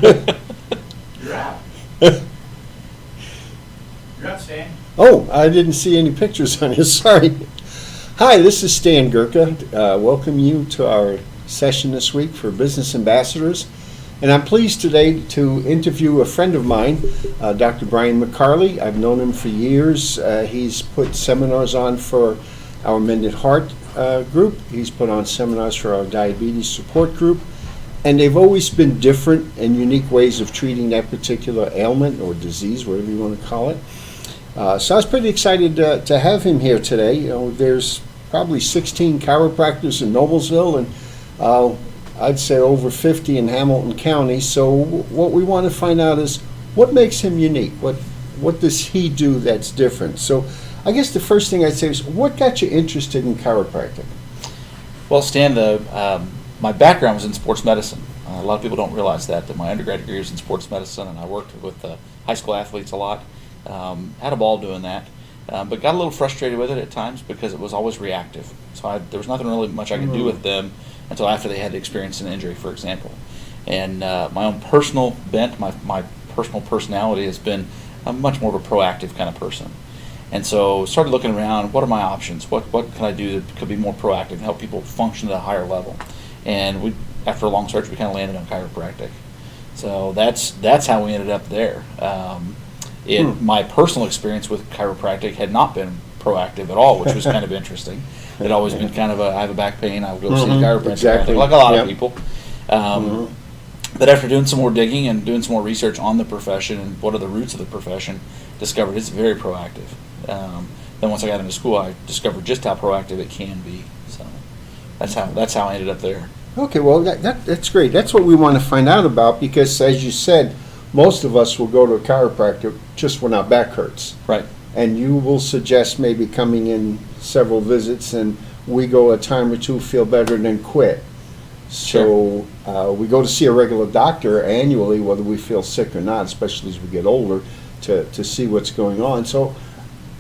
You're out. You're up, Stan. Oh, I didn't see any pictures on here. Sorry. Hi, this is Stan Gurka. Welcome you to our session this week for Business Ambassadors. And I'm pleased today to interview a friend of mine, Dr. Brian McCarley. I've known him for years. He's put seminars on for our Mended Heart group. He's put on seminars for our diabetes support group. And they've always been different and unique ways of treating that particular ailment or disease, whatever you want to call it. So I was pretty excited to have him here today. You know, there's probably 16 chiropractors in Noblesville, and I'd say over 50 in Hamilton County. So what we want to find out is what makes him unique. What does he do that's different? So I guess the first thing I'd say is, what got you interested in chiropractic? Well, Stan, my background was in sports medicine. A lot of people don't realize that my undergrad degree was in sports medicine, and I worked with high school athletes a lot. Had a ball doing that, but got a little frustrated with it at times because it was always reactive. So there was nothing really much I could do with them until after they had experienced an injury, for example. And my own personal bent, my personal personality has been much more of a proactive kind of person. And so started looking around, what are my options? What can I do that could be more proactive and help people function at a higher level? And after a long search, we kind of landed on chiropractic. So that's how we ended up there. My personal experience with chiropractic had not been proactive at all, which was kind of interesting. It had always been kind of I have a back pain, I'll go see a chiropractor, exactly. like a lot of people. But after doing some more digging and doing some more research on the profession and what are the roots of the profession, discovered it's very proactive. Then once I got into school, I discovered just how proactive it can be. So that's how I ended up there. Okay, well, that's great. That's what we want to find out about because, as you said, most of us will go to a chiropractor just when our back hurts. Right. And you will suggest maybe coming in several visits and we go a time or two, feel better, and then quit. So we go to see a regular doctor annually, whether we feel sick or not, especially as we get older, to see what's going on. So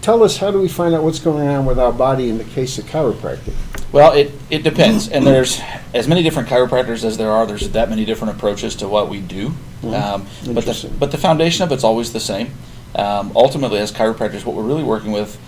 tell us, how do we find out what's going on with our body in the case of chiropractic? Well, it depends, and there's as many different chiropractors as there's that many different approaches to what we do. But the foundation of it's always the same. Ultimately, as chiropractors, what we're really working with,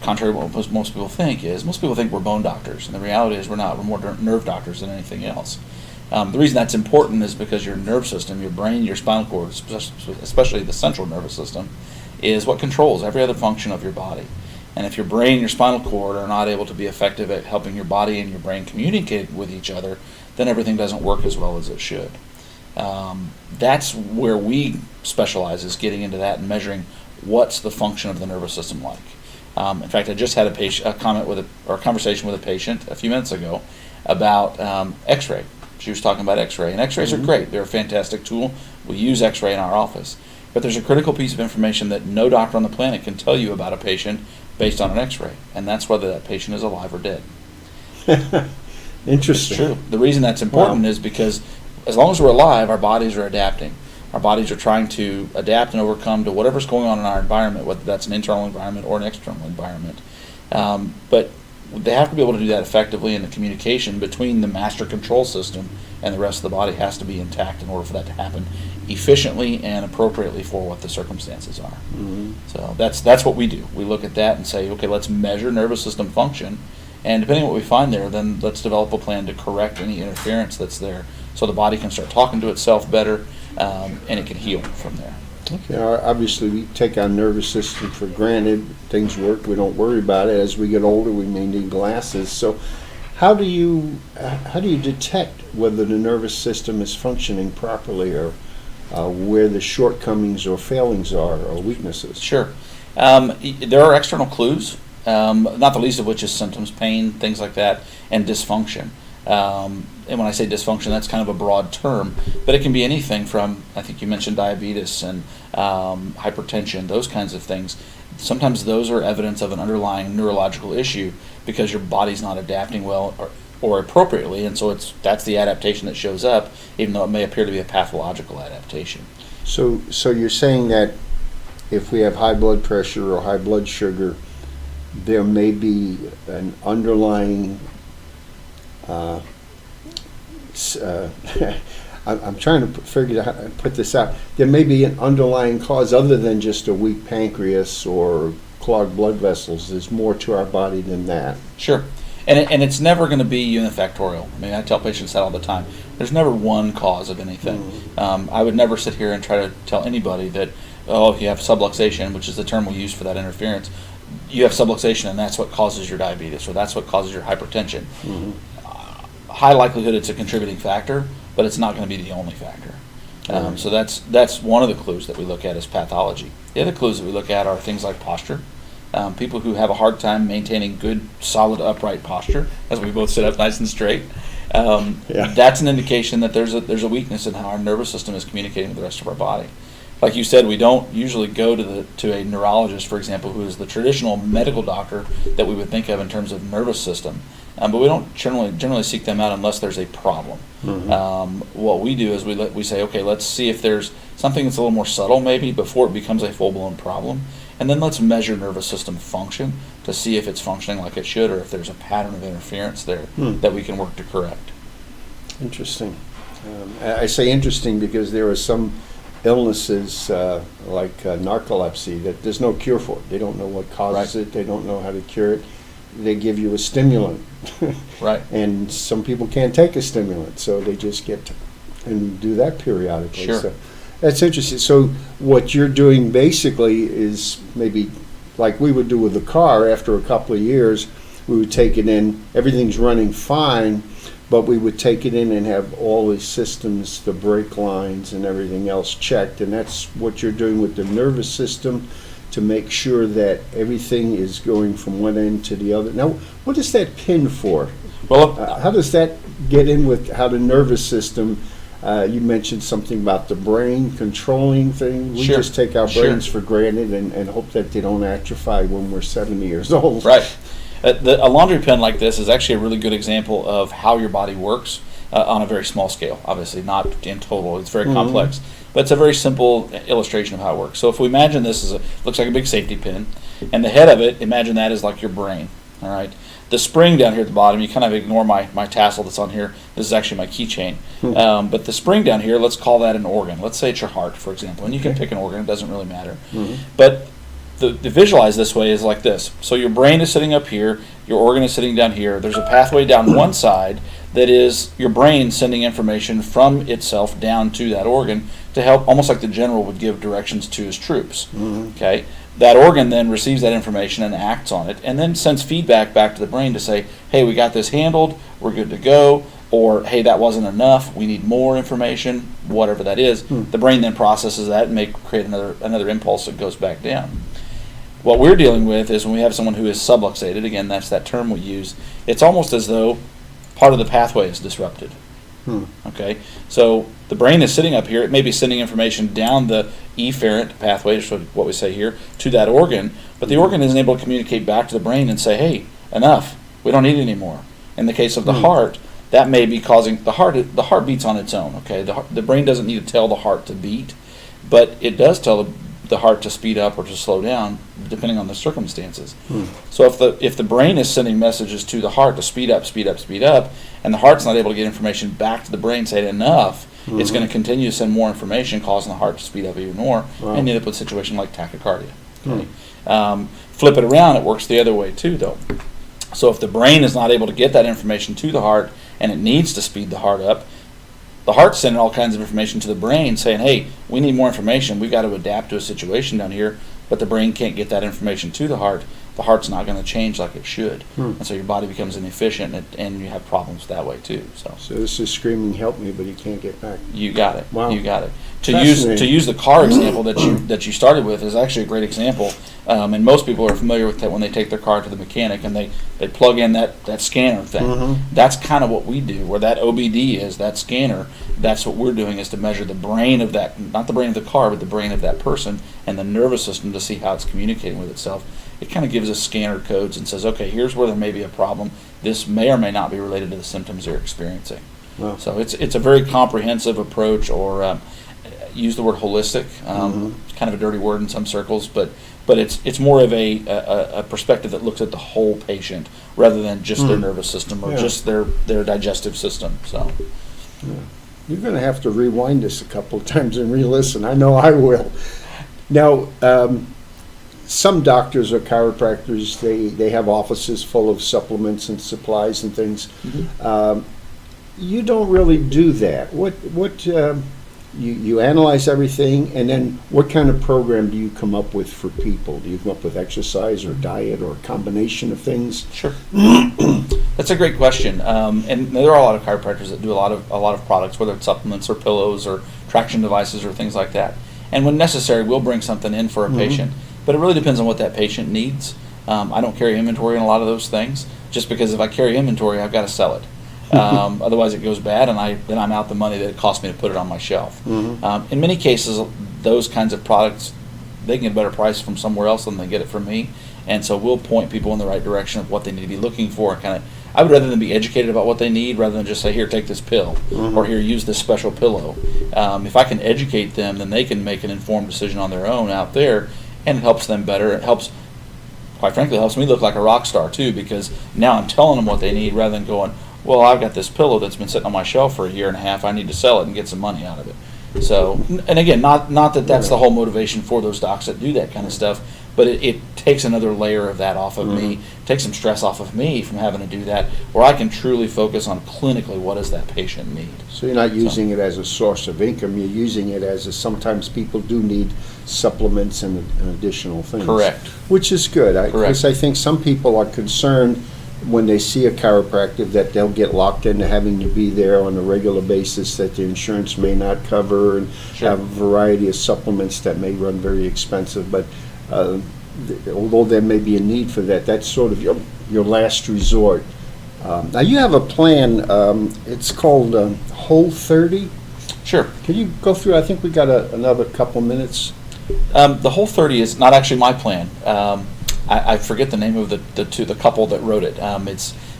contrary to what most people think, is most people think we're bone doctors, and the reality is we're not. We're more nerve doctors than anything else. The reason that's important is because your nerve system, your brain, your spinal cord, especially the central nervous system, is what controls every other function of your body. And if your brain and your spinal cord are not able to be effective at helping your body and your brain communicate with each other, then everything doesn't work as well as it should. That's where we specialize, is getting into that and measuring what's the function of the nervous system like. In fact, I just had a conversation with a patient a few minutes ago about X-ray. She was talking about X-ray, and X-rays are great. They're a fantastic tool. We use X-ray in our office. But there's a critical piece of information that no doctor on the planet can tell you about a patient based on an X-ray, and that's whether that patient is alive or dead. Interesting. It's true. The reason that's important is because as long as we're alive, our bodies are adapting. Our bodies are trying to adapt and overcome to whatever's going on in our environment, whether that's an internal environment or an external environment. But they have to be able to do that effectively, and the communication between the master control system and the rest of the body has to be intact in order for that to happen efficiently and appropriately for what the circumstances are. So that's what we do. We look at that and say, okay, let's measure nervous system function, and depending on what we find there, then let's develop a plan to correct any interference that's there so the body can start talking to itself better, and it can heal from there. Okay. Obviously, we take our nervous system for granted. Things work, we don't worry about it. As we get older, we may need glasses. So how do you detect whether the nervous system is functioning properly, or where the shortcomings or failings are, or weaknesses? Sure. There are external clues, not the least of which is symptoms, pain, things like that, and dysfunction. And when I say dysfunction, that's kind of a broad term, but it can be anything from, I think you mentioned diabetes and hypertension, those kinds of things. Sometimes those are evidence of an underlying neurological issue because your body's not adapting well or appropriately, and so that's the adaptation that shows up, even though it may appear to be a pathological adaptation. So you're saying that if we have high blood pressure or high blood sugar, there may be an underlying I'm trying to figure out how to put this out. There may be an underlying cause other than just a weak pancreas or clogged blood vessels. There's more to our body than that. Sure. And it's never going to be unifactorial. I mean, I tell patients that all the time. There's never one cause of anything. I would never sit here and try to tell anybody that, oh, if you have subluxation, which is the term we use for that interference, you have subluxation and that's what causes your diabetes or that's what causes your hypertension. High likelihood it's a contributing factor, but it's not going to be the only factor. So that's one of the clues that we look at as pathology. The other clues that we look at are things like posture. People who have a hard time maintaining good, solid, upright posture, as we both sit up nice and straight. That's an indication that there's a weakness in how our nervous system is communicating with the rest of our body. Like you said, we don't usually go to a neurologist, for example, who is the traditional medical doctor that we would think of in terms of nervous system. But we don't generally seek them out unless there's a problem. What we do is we say, okay, let's see if there's something that's a little more subtle maybe before it becomes a full-blown problem. And then let's measure nervous system function to see if it's functioning like it should or if there's a pattern of interference there that we can work to correct. Interesting. I say interesting because there are some illnesses like narcolepsy that there's no cure for. They don't know what causes it. They don't know how to cure it. They give you a stimulant. Right. And some people can't take a stimulant, so they just get and do that periodically. Sure. So that's interesting. So what you're doing basically is maybe like we would do with the car. After a couple of years, we would take it in. Everything's running fine, but we would take it in and have all the systems, the brake lines and everything else checked. And that's what you're doing with the nervous system to make sure that everything is going from one end to the other. Now, what is that pin for? Well, How does that get in with how the nervous system, you mentioned something about the brain controlling things. We Sure. just take our brains for granted and hope that they don't atrophy when we're 70 years old. Right. A laundry pen like this is actually a really good example of how your body works on a very small scale. Obviously, not in total. It's very complex. But it's a very simple illustration of how it works. So if we imagine this as looks like a big safety pin, and the head of it, imagine that is like your brain. All right. The spring down here at the bottom, you kind of ignore my tassel that's on here. This is actually my keychain. But the spring down here, let's call that an organ. Let's say it's your heart, for example. And you can pick an organ. It doesn't really matter. But the visualize this way is like this. So your brain is sitting up here. Your organ is sitting down here. There's a pathway down one side that is your brain sending information from itself down to that organ to help, almost like the general would give directions to his troops. Okay. That organ then receives that information and acts on it, and then sends feedback back to the brain to say, hey, we got this handled, we're good to go, or hey, that wasn't enough, we need more information, whatever that is. The brain then processes that and may create another impulse that goes back down. What we're dealing with is when we have someone who is subluxated, again, that's that term we use, it's almost as though part of the pathway is disrupted. Okay, so the brain is sitting up here. It may be sending information down the efferent pathway, which is what we say here, to that organ, but the organ isn't able to communicate back to the brain and say, hey, enough, we don't need any more. In the case of the heart, that may be causing the heart beats on its own. Okay, the brain doesn't need to tell the heart to beat, but it does tell the heart to speed up or to slow down depending on the circumstances. So if the brain is sending messages to the heart to speed up, and the heart's not able to get information back to the brain saying enough, it's going to continue to send more information, causing the heart to speed up even more, and end up with a situation like tachycardia. Okay? Flip it around, it works the other way too, though. So if the brain is not able to get that information to the heart and it needs to speed the heart up, the heart's sending all kinds of information to the brain saying, hey, we need more information. We've got to adapt to a situation down here, but the brain can't get that information to the heart. The heart's not going to change like it should. And so your body becomes inefficient, and you have problems that way too. So this is screaming, help me, but you can't get back. You got it. Wow. You got it. To use the car example that you started with is actually a great example. And most people are familiar with that when they take their car to the mechanic and they plug in that scanner thing. That's kind of what we do. Where that OBD is, that scanner, that's what we're doing, is to measure the brain of that, not the brain of the car, but the brain of that person and the nervous system to see how it's communicating with itself. It kind of gives us scanner codes and says, okay, here's where there may be a problem. This may or may not be related to the symptoms you're experiencing. Wow. So it's a very comprehensive approach, or use the word holistic, kind of a dirty word in some circles, but it's more of a perspective that looks at the whole patient rather than just their nervous system or just their digestive system. So, You're going to have to rewind this a couple of times and re-listen. I know I will. Now, some doctors or chiropractors, they have offices full of supplements and supplies and things. You don't really do that. You analyze everything, and then what kind of program do you come up with for people? Do you come up with exercise or diet or a combination of things? Sure. That's a great question. And there are a lot of chiropractors that do a lot of products, whether it's supplements or pillows or traction devices or things like that. And when necessary, we'll bring something in for a patient. But it really depends on what that patient needs. I don't carry inventory on a lot of those things, just because if I carry inventory, I've got to sell it. Otherwise it goes bad, and then I'm out the money that it cost me to put it on my shelf. In many cases, those kinds of products, they can get a better price from somewhere else than they get it from me, and so we'll point people in the right direction of what they need to be looking for. I would rather than be educated about what they need, rather than just say, here, take this pill, or here, use this special pillow. If I can educate them, then they can make an informed decision on their own out there, and it helps them better. It helps, quite frankly, it helps me look like a rock star too, because now I'm telling them what they need rather than going, well, I've got this pillow that's been sitting on my shelf for a year and a half. I need to sell it and get some money out of it. So, and again, not that that's the whole motivation for those docs that do that kind of stuff, but it takes another layer of that off of me, takes some stress off of me from having to do that, where I can truly focus on clinically what does that patient need. So you're not using it as a source of income, you're using it as sometimes people do need supplements and additional things. Correct. Which is good. Correct. I think some people are concerned when they see a chiropractor that they'll get locked into having to be there on a regular basis, that the insurance may not cover, and have a variety of supplements that may run very expensive. But although there may be a need for that, that's sort of your last resort. Now you have a plan, it's called Whole 30. Sure. Can you go through, I think we got another couple minutes. The Whole 30 is not actually my plan. I forget the name of the couple that wrote it.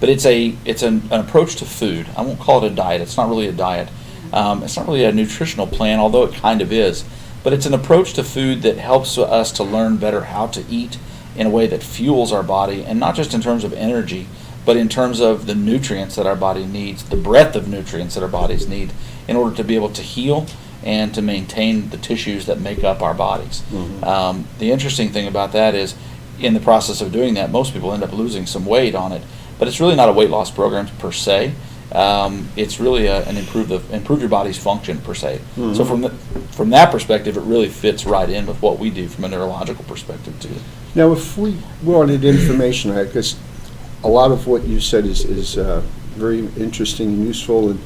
It's an approach to food. I won't call it a diet. It's not really a diet. It's not really a nutritional plan, although it kind of is. But it's an approach to food that helps us to learn better how to eat in a way that fuels our body, and not just in terms of energy, but in terms of the nutrients that our body needs, the breadth of nutrients that our bodies need in order to be able to heal and to maintain the tissues that make up our bodies. The interesting thing about that is, in the process of doing that, most people end up losing some weight on it, but it's really not a weight loss program per se. It's really an improve your body's function per se. So from that perspective, it really fits right in with what we do from a neurological perspective too. Now, if we wanted information, because a lot of what you said is very interesting and useful, and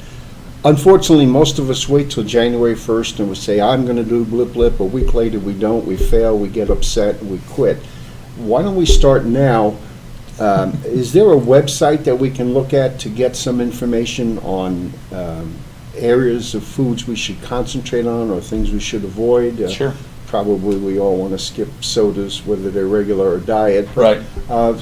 unfortunately, most of us wait till January 1st and we say, I'm going to do blip blip. A week later, we don't. We fail. We get upset and we quit. Why don't we start now? Is there a website that we can look at to get some information on areas of foods we should concentrate on or things we should avoid? Sure. Probably we all want to skip sodas, whether they're regular or diet. Right.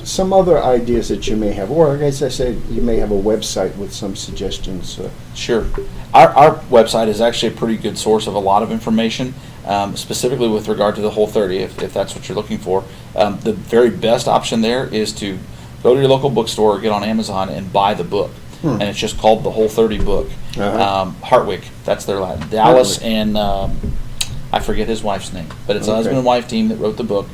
Some other ideas that you may have, or as I said, you may have a website with some suggestions. Sure. Our website is actually a pretty good source of a lot of information, specifically with regard to the Whole 30, if that's what you're looking for. The very best option there is to go to your local bookstore or get on Amazon and buy the book. And it's just called the Whole 30 book. Hartwig, that's their Latin. Dallas and I forget his wife's name, but it's a husband and wife team that wrote the book.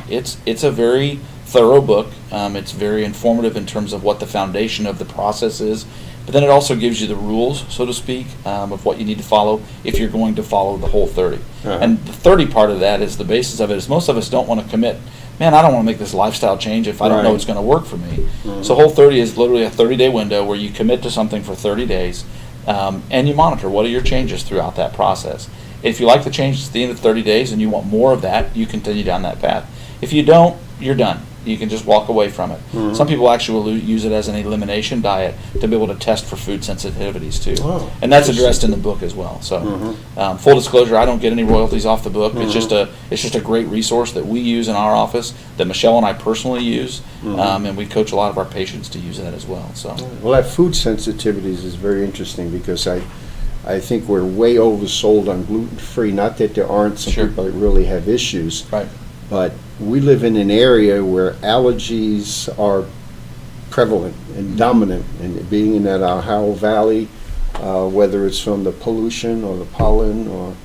It's a very thorough book. It's very informative in terms of what the foundation of the process is, but then it also gives you the rules, so to speak, of what you need to follow if you're going to follow the Whole 30. And the 30 part of that is the basis of it is most of us don't want to commit. Man, I don't want to make this lifestyle change if I don't know it's going to work for me. So Whole 30 is literally a 30-day window where you commit to something for 30 days, and you monitor what are your changes throughout that process. If you like the changes at the end of 30 days and you want more of that, you continue down that path. If you don't, you're done. You can just walk away from it. Some people actually will use it as an elimination diet to be able to test for food sensitivities too. And that's addressed in the book as well. So full disclosure, I don't get any royalties off the book. It's just a great resource that we use in our office, that Michelle and I personally use, and we coach a lot of our patients to use that as well. So well, that food sensitivities is very interesting, because I think we're way oversold on gluten-free. Not that there aren't some people that really have issues, but we live in an area where allergies are prevalent and dominant. And being in that Ohio Valley, whether it's from the pollution or the pollen or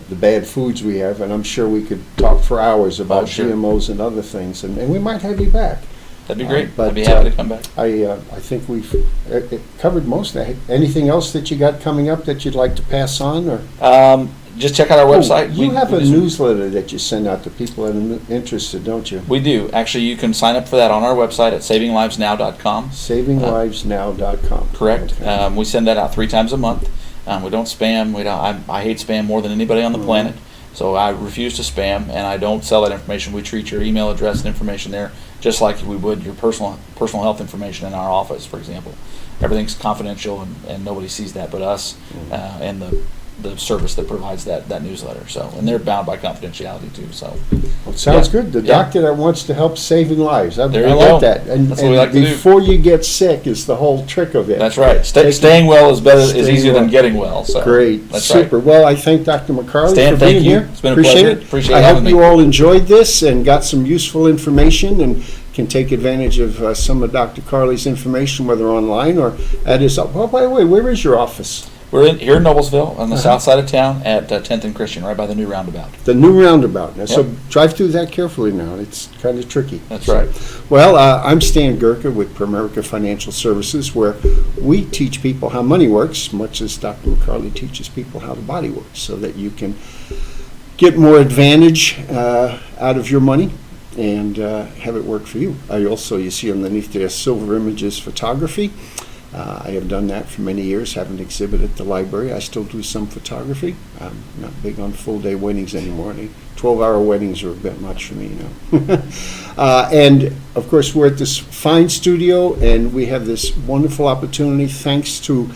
the bad foods we have. And I'm sure we could talk for hours about sure. GMOs and other things, and we might have you back. That'd be great. But, I'd be happy to come back. I think we've covered most of that. Anything else that you got coming up that you'd like to pass on? Or Just check out our website. You have we a do some- newsletter that you send out to people that are interested, don't you? We do. Actually, you can sign up for that on our website at savinglivesnow.com. SavingLivesNow.com. Correct. Okay. We send that out 3 times a month. We don't spam. I hate spam more than anybody on the planet. So I refuse to spam, and I don't sell that information. We treat your email address and information there just like we would your personal health information in our office, for example. Everything's confidential, and nobody sees that but us and the service that provides that newsletter. So, and they're bound by confidentiality too. So, Well, it sounds good. The doctor that wants to help saving lives. I There you like go. that. And, That's what we like to do. before you get sick is the whole trick of it. that's right. Staying well is Staying easier well. than getting well. So Great. That's Super. right. Well, I thank Dr. McCarley Stan, for thank being you. here. It's been a Appreciate pleasure. it. Appreciate I having hope me. you all enjoyed this and got some useful information and can take advantage of some of Dr. Carley's information, whether online or at his. Oh, by the way, where is your office? We're here in Noblesville on the south side of town at 10th and Christian, right by the new roundabout. The new roundabout. Now, Yep. So drive through that carefully now. It's kind of tricky. That's right. Well, I'm Stan Gurka with Primerica Financial Services, where we teach people how money works, much as Dr. McCarley teaches people how the body works, so that you can get more advantage out of your money and have it work for you. I also, you see underneath there, Silver Images Photography. I have done that for many years, haven't exhibited at the library. I still do some photography. I'm not big on full-day weddings anymore. 12-hour weddings are a bit much for me, you know. And, of course, we're at this fine studio, and we have this wonderful opportunity, thanks to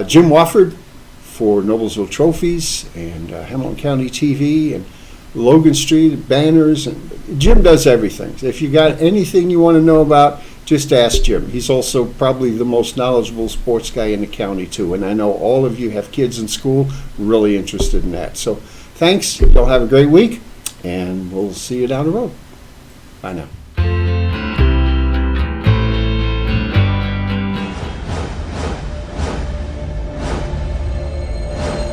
Jim Wofford for Noblesville Trophies and Hamilton County TV and Logan Street banners. And Jim does everything. If you got anything you want to know about, just ask Jim. He's also probably the most knowledgeable sports guy in the county, too. And I know all of you have kids in school really interested in that. So thanks. Y'all have a great week, and we'll see you down the road. Bye now.